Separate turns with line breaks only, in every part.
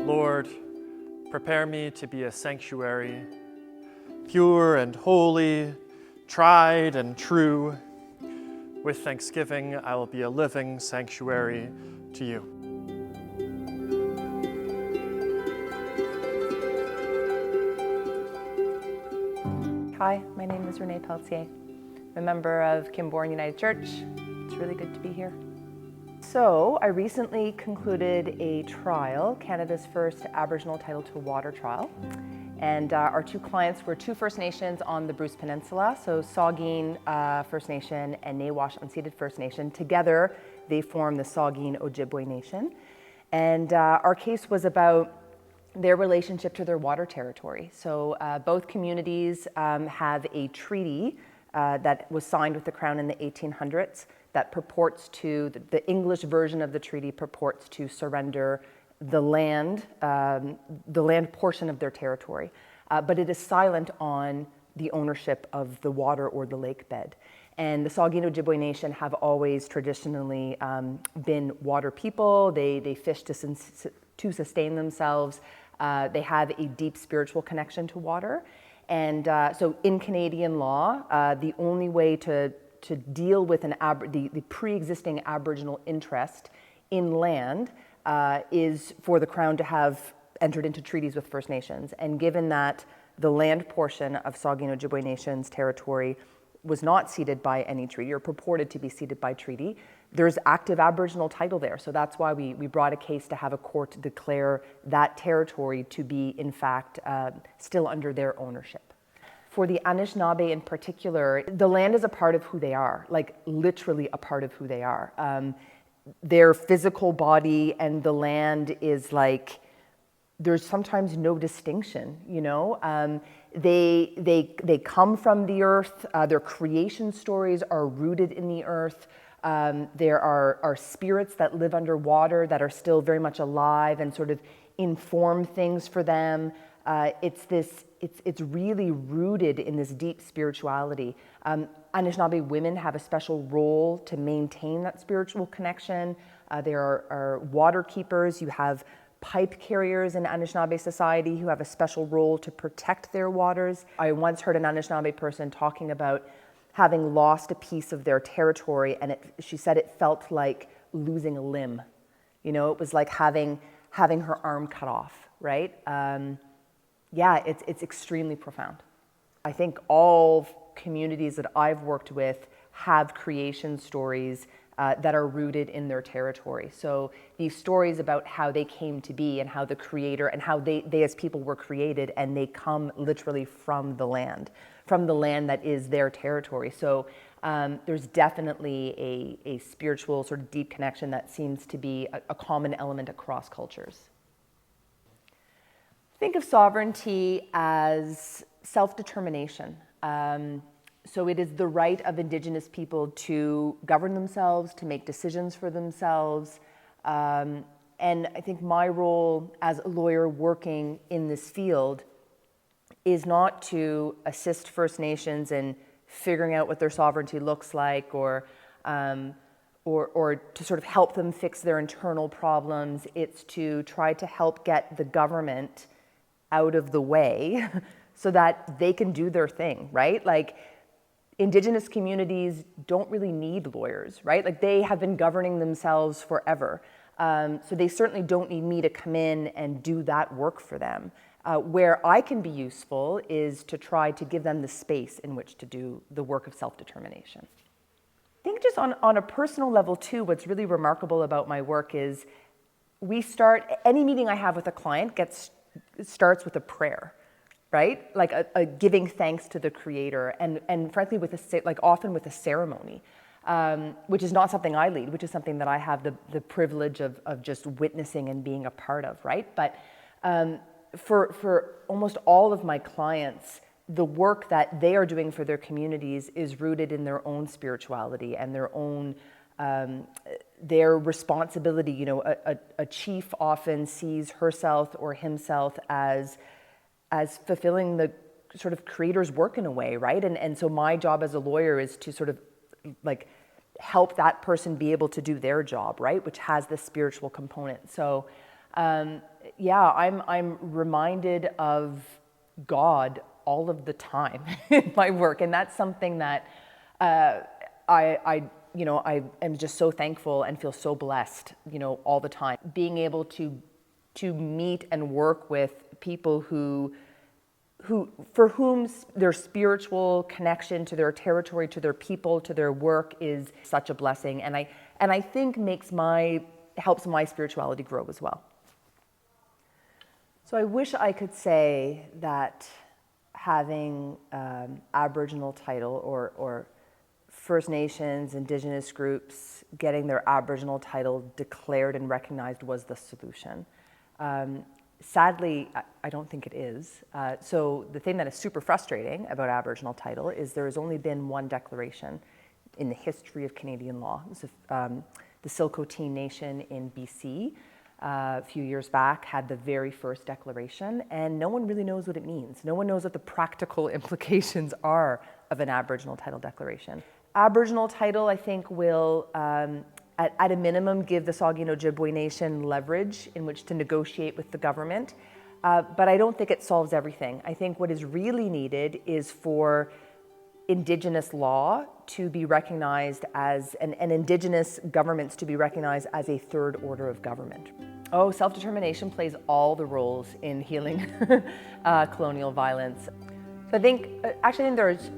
Lord, prepare me to be a sanctuary, pure and holy, tried and true. With thanksgiving, I will be a living sanctuary to you.
Hi, my name is Renée Peltier. I'm a member of Kimborne United Church. It's really good to be here. So, I recently concluded a trial, Canada's first Aboriginal Title to Water trial. And our two clients were two First Nations on the Bruce Peninsula, so Saugeen First Nation and Nawash Unceded First Nation. Together, they form the Saugeen Ojibwe Nation. And our case was about their relationship to their water territory. So both communities have a treaty that was signed with the Crown in the 1800s that purports to, the English version of the treaty purports to surrender the land portion of their territory. But it is silent on the ownership of the water or the lake bed. And the Saugeen Ojibwe Nation have always traditionally been water people. They fish to sustain themselves. They have a deep spiritual connection to water. And so in Canadian law, the only way to deal with the pre-existing Aboriginal interest in land is for the Crown to have entered into treaties with First Nations. And given that the land portion of Saugeen Ojibwe Nation's territory was not ceded by any treaty or purported to be ceded by treaty, there's active Aboriginal title there. So that's why we brought a case to have a court declare that territory to be, in fact, still under their ownership. For the Anishinaabe in particular, the land is a part of who they are, like literally a part of who they are. Their physical body and the land is like, there's sometimes no distinction, you know? They come from the earth, their creation stories are rooted in the earth. There are spirits that live underwater that are still very much alive and sort of inform things for them. It's really rooted in this deep spirituality. Anishinaabe women have a special role to maintain that spiritual connection. There are water keepers. You have pipe carriers in Anishinaabe society who have a special role to protect their waters. I once heard an Anishinaabe person talking about having lost a piece of their territory, and she said it felt like losing a limb. You know, it was like having her arm cut off, right? Yeah, it's extremely profound. I think all communities that I've worked with have creation stories that are rooted in their territory. So these stories about how they came to be and how the creator and how they as people were created, and they come literally from the land that is their territory. So there's definitely a spiritual sort of deep connection that seems to be a common element across cultures. Think of sovereignty as self-determination. So it is the right of Indigenous people to govern themselves, to make decisions for themselves. And I think my role as a lawyer working in this field is not to assist First Nations in figuring out what their sovereignty looks like or to sort of help them fix their internal problems. It's to try to help get the government out of the way so that they can do their thing, right? Like, Indigenous communities don't really need lawyers, right? Like, they have been governing themselves forever. So they certainly don't need me to come in and do that work for them. Where I can be useful is to try to give them the space in which to do the work of self-determination. I think just on a personal level too, what's really remarkable about my work is any meeting I have with a client starts with a prayer. Right? Like a giving thanks to the creator, and frankly, often with a ceremony, which is not something I lead, which is something that I have the privilege of just witnessing and being a part of, right? But for almost all of my clients, the work that they are doing for their communities is rooted in their own spirituality and their responsibility. You know, a chief often sees herself or himself as fulfilling the sort of creator's work in a way, right? And so my job as a lawyer is to sort of like help that person be able to do their job, right? Which has this spiritual component. So Yeah, I'm reminded of God all of the time in my work, and that's something that I am just so thankful and feel so blessed, all the time. Being able to meet and work with people who for whom their spiritual connection to their territory, to their people, to their work is such a blessing, and I think helps my spirituality grow as well. So I wish I could say that having Aboriginal title or First Nations, Indigenous groups getting their Aboriginal title declared and recognized was the solution. Sadly, I don't think it is. So the thing that is super frustrating about Aboriginal title is there has only been one declaration in the history of Canadian law. It was, the Silcoteen Nation in BC a few years back had the very first declaration, and no one really knows what it means. No one knows what the practical implications are of an Aboriginal title declaration. Aboriginal title, I think, will at a minimum, give the Saugeen Ojibwe Nation leverage in which to negotiate with the government. But I don't think it solves everything. I think what is really needed is for Indigenous law to be recognized as, and Indigenous governments to be recognized as a third order of government. Oh, self-determination plays all the roles in healing colonial violence. So I think, actually, I think there's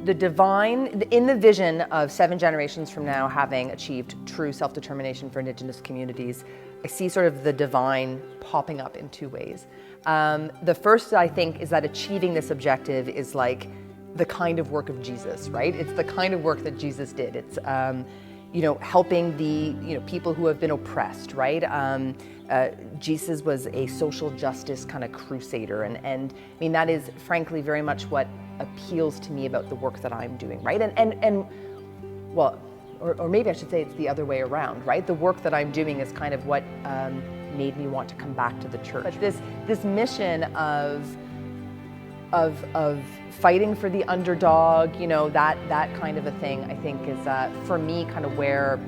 the divine, in the vision of 7 generations from now having achieved true self-determination for Indigenous communities, I see sort of the divine popping up in 2 ways. The first, I think, is that achieving this objective is like the kind of work of Jesus, right? It's the kind of work that Jesus did. It's, helping the, people who have been oppressed, right? Jesus was a social justice kind of crusader. And I mean, that is frankly very much what appeals to me about the work that I'm doing, right? Well, or maybe I should say it's the other way around, right? The work that I'm doing is kind of what made me want to come back to the church. But this mission of fighting for the underdog, that kind of a thing, I think is, for me, kind of where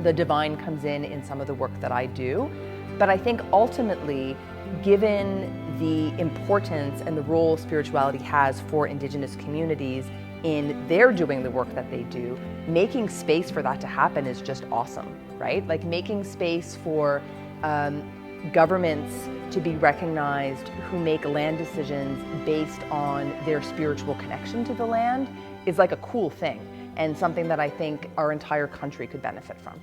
the divine comes in some of the work that I do. But I think ultimately, given the importance and the role spirituality has for Indigenous communities in their doing the work that they do, making space for that to happen is just awesome, right? Like making space for governments to be recognized who make land decisions based on their spiritual connection to the land is like a cool thing and something that I think our entire country could benefit from.